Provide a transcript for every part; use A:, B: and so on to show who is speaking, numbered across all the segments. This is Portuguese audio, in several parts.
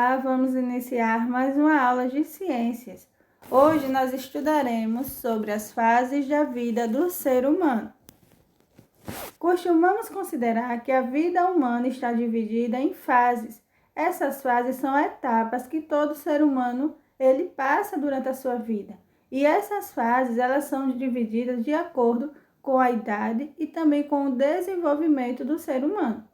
A: Olá, vamos iniciar mais uma aula de ciências. Hoje nós estudaremos sobre as fases da vida do ser humano. Costumamos considerar que a vida humana está dividida em fases. Essas fases são etapas que todo ser humano ele passa durante a sua vida. E essas fases elas são divididas de acordo com a idade e também com o desenvolvimento do ser humano.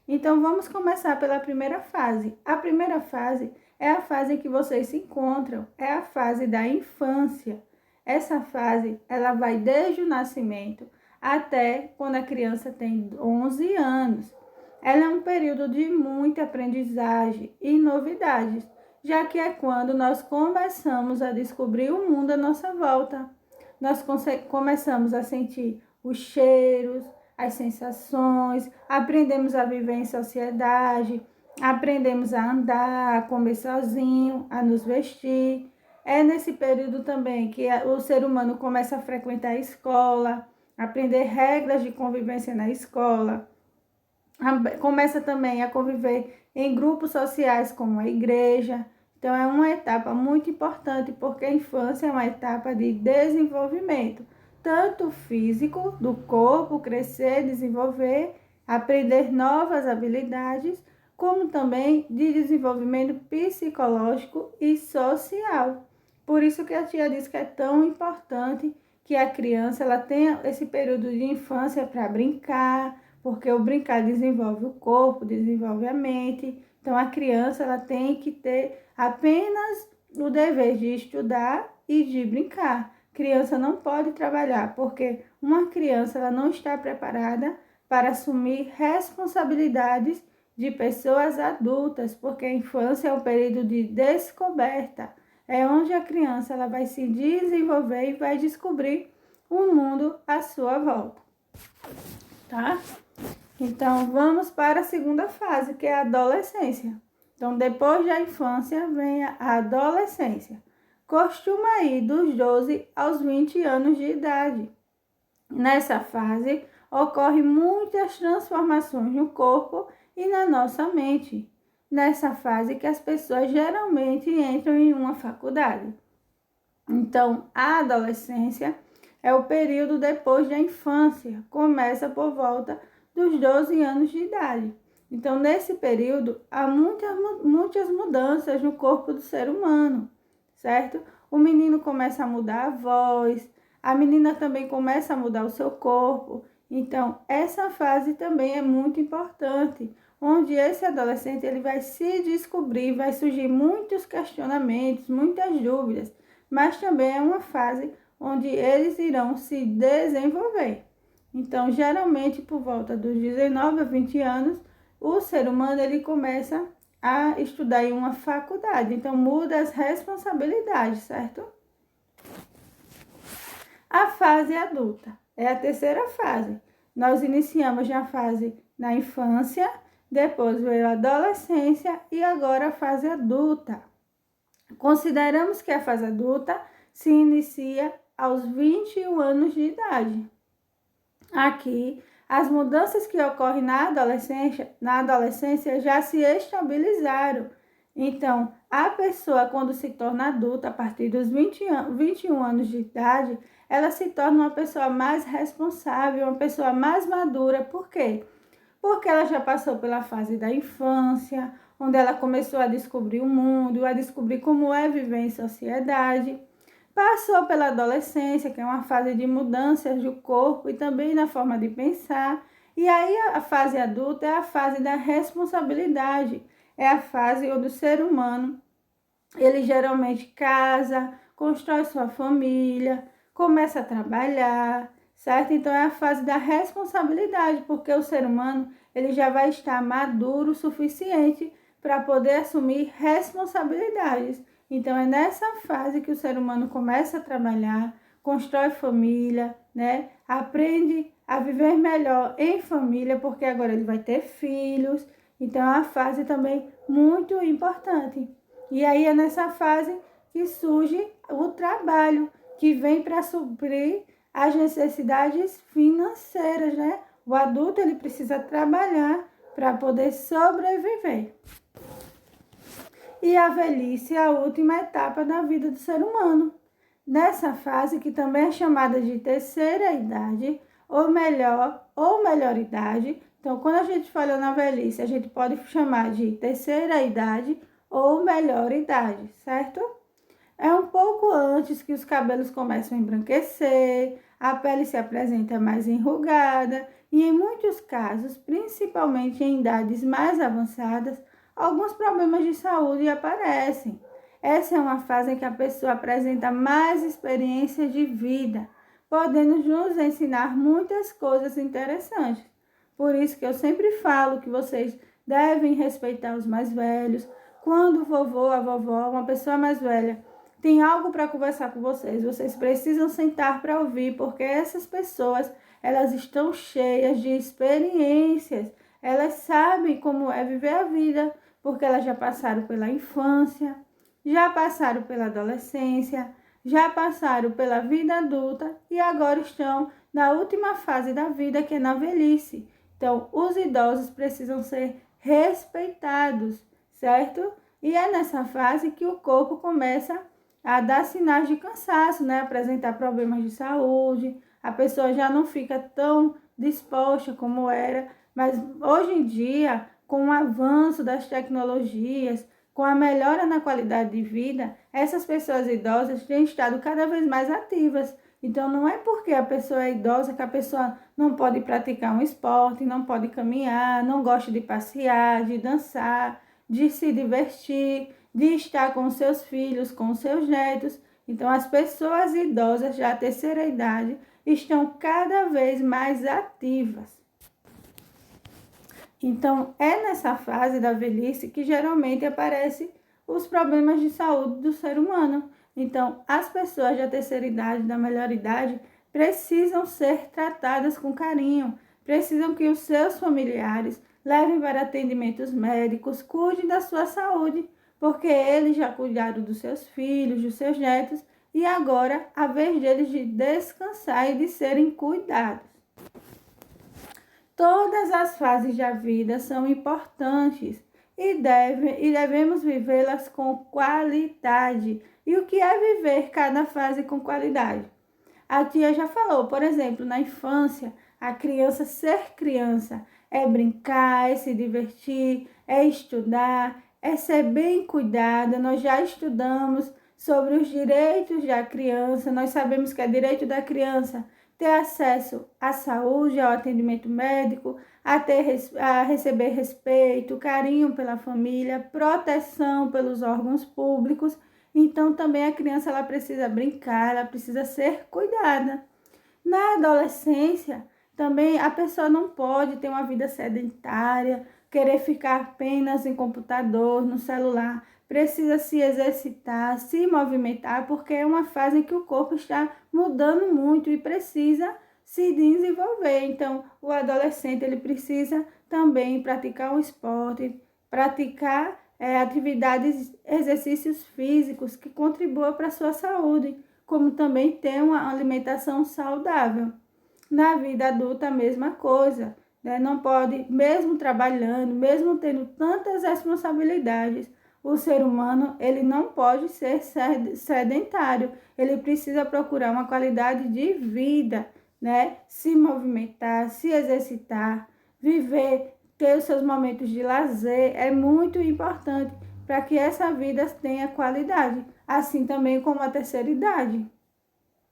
A: Então, vamos começar pela primeira fase. A primeira fase é a fase em que vocês se encontram, é a fase da infância. Essa fase, ela vai desde o nascimento até quando a criança tem 11 anos. Ela é um período de muita aprendizagem e novidades, já que é quando nós começamos a descobrir o mundo à nossa volta. Nós começamos a sentir os cheiros, as sensações, aprendemos a viver em sociedade, aprendemos a andar, a comer sozinho, a nos vestir. É nesse período também que o ser humano começa a frequentar a escola, aprender regras de convivência na escola, começa também a conviver em grupos sociais como a igreja. Então é uma etapa muito importante porque a infância é uma etapa de desenvolvimento, tanto físico, do corpo, crescer, desenvolver, aprender novas habilidades, como também de desenvolvimento psicológico e social. Por isso que a tia disse que é tão importante que a criança ela tenha esse período de infância para brincar, porque o brincar desenvolve o corpo, desenvolve a mente. Então a criança ela tem que ter apenas o dever de estudar e de brincar. Criança não pode trabalhar, porque uma criança ela não está preparada para assumir responsabilidades de pessoas adultas, porque a infância é um período de descoberta, é onde a criança ela vai se desenvolver e vai descobrir o mundo à sua volta, tá? Então, vamos para a segunda fase, que é a adolescência. Então, depois da infância vem a adolescência. Costuma ir dos 12 aos 20 anos de idade. Nessa fase, ocorrem muitas transformações no corpo e na nossa mente. Nessa fase que as pessoas geralmente entram em uma faculdade. Então, a adolescência é o período depois da infância. Começa por volta dos 12 anos de idade. Então, nesse período, há muitas mudanças no corpo do ser humano, certo? O menino começa a mudar a voz, a menina também começa a mudar o seu corpo. Então, essa fase também é muito importante, onde esse adolescente ele vai se descobrir, vai surgir muitos questionamentos, muitas dúvidas, mas também é uma fase onde eles irão se desenvolver. Então, geralmente, por volta dos 19 a 20 anos, o ser humano ele começa a estudar em uma faculdade. Então, muda as responsabilidades, certo? A fase adulta é a terceira fase. Nós iniciamos na fase na infância, depois veio a adolescência e agora a fase adulta. Consideramos que a fase adulta se inicia aos 21 anos de idade. Aqui, as mudanças que ocorrem na adolescência já se estabilizaram. Então, a pessoa, quando se torna adulta, a partir dos 21 anos de idade, ela se torna uma pessoa mais responsável, uma pessoa mais madura. Por quê? Porque ela já passou pela fase da infância, onde ela começou a descobrir o mundo, a descobrir como é viver em sociedade. Passou pela adolescência, que é uma fase de mudanças do corpo e também na forma de pensar. E aí a fase adulta é a fase da responsabilidade. É a fase onde o ser humano, ele geralmente casa, constrói sua família, começa a trabalhar, certo? Então é a fase da responsabilidade, porque o ser humano, ele já vai estar maduro o suficiente para poder assumir responsabilidades. Então, é nessa fase que o ser humano começa a trabalhar, constrói família, né? Aprende a viver melhor em família, porque agora ele vai ter filhos. Então, é uma fase também muito importante. E aí, é nessa fase que surge o trabalho, que vem para suprir as necessidades financeiras, né? O adulto, ele precisa trabalhar para poder sobreviver. E a velhice é a última etapa da vida do ser humano. Nessa fase, que também é chamada de terceira idade, ou melhor idade. Então, quando a gente fala na velhice, a gente pode chamar de terceira idade ou melhor idade, certo? É um pouco antes que os cabelos começam a embranquecer, a pele se apresenta mais enrugada e, em muitos casos, principalmente em idades mais avançadas, alguns problemas de saúde aparecem. Essa é uma fase em que a pessoa apresenta mais experiência de vida, podendo nos ensinar muitas coisas interessantes. Por isso que eu sempre falo que vocês devem respeitar os mais velhos. Quando o vovô, a vovó, uma pessoa mais velha, tem algo para conversar com vocês precisam sentar para ouvir, porque essas pessoas, elas estão cheias de experiências, elas sabem como é viver a vida, porque elas já passaram pela infância, já passaram pela adolescência, já passaram pela vida adulta e agora estão na última fase da vida, que é na velhice. Então, os idosos precisam ser respeitados, certo? E é nessa fase que o corpo começa a dar sinais de cansaço, né? Apresentar problemas de saúde, a pessoa já não fica tão disposta como era, mas hoje em dia, com o avanço das tecnologias, com a melhora na qualidade de vida, essas pessoas idosas têm estado cada vez mais ativas. Então, não é porque a pessoa é idosa que a pessoa não pode praticar um esporte, não pode caminhar, não gosta de passear, de dançar, de se divertir, de estar com seus filhos, com seus netos. Então, as pessoas idosas já terceira idade estão cada vez mais ativas. Então, é nessa fase da velhice que geralmente aparecem os problemas de saúde do ser humano. Então, as pessoas da terceira idade, da melhor idade, precisam ser tratadas com carinho, precisam que os seus familiares levem para atendimentos médicos, cuidem da sua saúde, porque eles já cuidaram dos seus filhos, dos seus netos, e agora a vez deles de descansar e de serem cuidados. Todas as fases da vida são importantes e devemos vivê-las com qualidade. E o que é viver cada fase com qualidade? A tia já falou, por exemplo, na infância, a criança ser criança é brincar, é se divertir, é estudar, é ser bem cuidada. Nós já estudamos sobre os direitos da criança, nós sabemos que é direito da criança ter acesso à saúde, ao atendimento médico, a receber respeito, carinho pela família, proteção pelos órgãos públicos. Então, também a criança ela precisa brincar, ela precisa ser cuidada. Na adolescência, também a pessoa não pode ter uma vida sedentária, querer ficar apenas em computador, no celular. Precisa se exercitar, se movimentar, porque é uma fase em que o corpo está mudando muito e precisa se desenvolver. Então, o adolescente ele precisa também praticar um esporte, praticar atividades, exercícios físicos que contribuam para a sua saúde, como também ter uma alimentação saudável. Na vida adulta, a mesma coisa, né? Não pode, mesmo trabalhando, mesmo tendo tantas responsabilidades, o ser humano ele não pode ser sedentário, ele precisa procurar uma qualidade de vida, né? Se movimentar, se exercitar, viver, ter os seus momentos de lazer, é muito importante para que essa vida tenha qualidade, assim também como a terceira idade.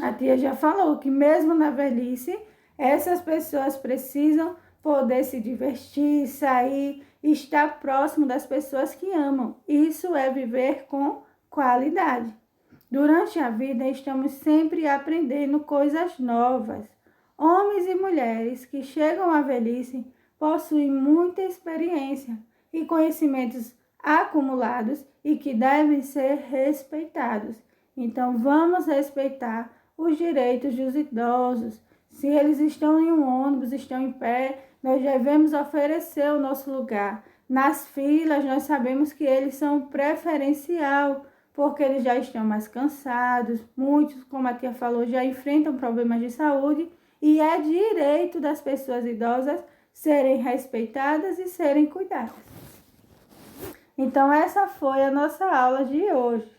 A: A tia já falou que mesmo na velhice, essas pessoas precisam poder se divertir, sair, estar próximo das pessoas que amam. Isso é viver com qualidade. Durante a vida, estamos sempre aprendendo coisas novas. Homens e mulheres que chegam à velhice possuem muita experiência e conhecimentos acumulados e que devem ser respeitados. Então, vamos respeitar os direitos dos idosos. Se eles estão em um ônibus, estão em pé, nós devemos oferecer o nosso lugar. Nas filas, nós sabemos que eles são preferencial, porque eles já estão mais cansados. Muitos, como a tia falou, já enfrentam problemas de saúde e é direito das pessoas idosas serem respeitadas e serem cuidadas. Então, essa foi a nossa aula de hoje.